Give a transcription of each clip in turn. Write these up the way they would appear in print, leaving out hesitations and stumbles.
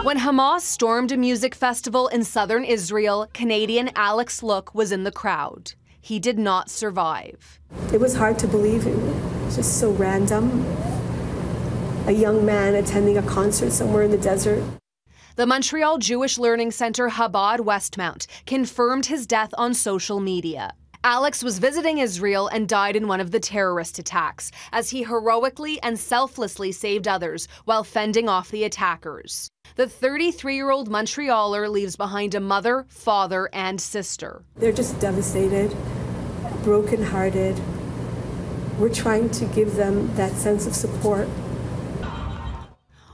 When Hamas stormed a music festival in southern Israel, Canadian Alex Look was in the crowd. He did not survive. It was hard to believe. It was just so random. A young man attending a concert somewhere in the desert. The Montreal Jewish Learning Centre Chabad Westmount confirmed his death on social media. Alex was visiting Israel and died in one of the terrorist attacks as he heroically and selflessly saved others while fending off the attackers. The 33-year-old Montrealer leaves behind a mother, father, and sister. They're just devastated, brokenhearted. We're trying to give them that sense of support.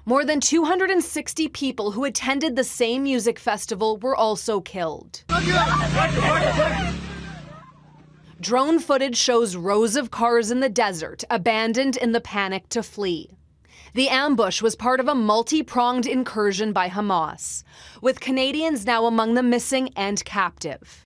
More than 260 people who attended the same music festival were also killed. Drone footage shows rows of cars in the desert, abandoned in the panic to flee. The ambush was part of a multi-pronged incursion by Hamas, with Canadians now among the missing and captive.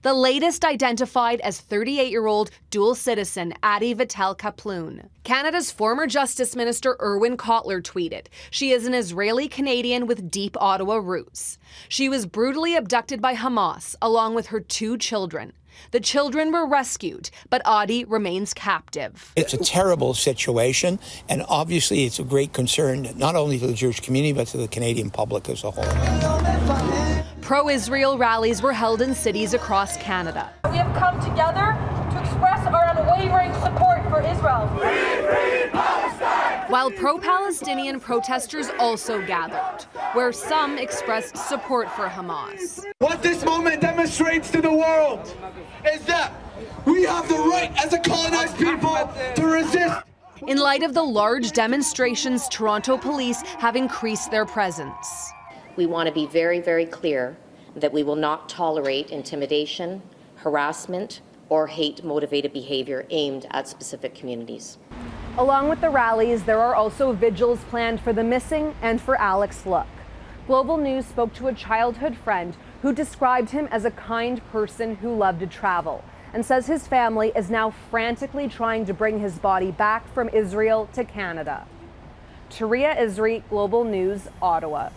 The latest identified as 38-year-old dual citizen Adi Vittel Kaploun. Canada's former Justice Minister Irwin Cotler tweeted, "She is an Israeli-Canadian with deep Ottawa roots. She was brutally abducted by Hamas along with her 2 children. The children were rescued, but Adi remains captive." It's a terrible situation, and obviously it's a great concern not only to the Jewish community but to the Canadian public as a whole. Pro-Israel rallies were held in cities across Canada. We have come together to express our unwavering support for Israel. Free Palestine! While pro-Palestinian protesters also gathered, where some expressed support for Hamas. What this moment demonstrates to the world is that we have the right as a colonized people to resist. In light of the large demonstrations, Toronto police have increased their presence. We want to be very, very clear that we will not tolerate intimidation, harassment, or hate-motivated behavior aimed at specific communities. Along with the rallies, there are also vigils planned for the missing and for Alex Look. Global News spoke to a childhood friend who described him as a kind person who loved to travel and says his family is now frantically trying to bring his body back from Israel to Canada. Touria Izri, Global News, Ottawa.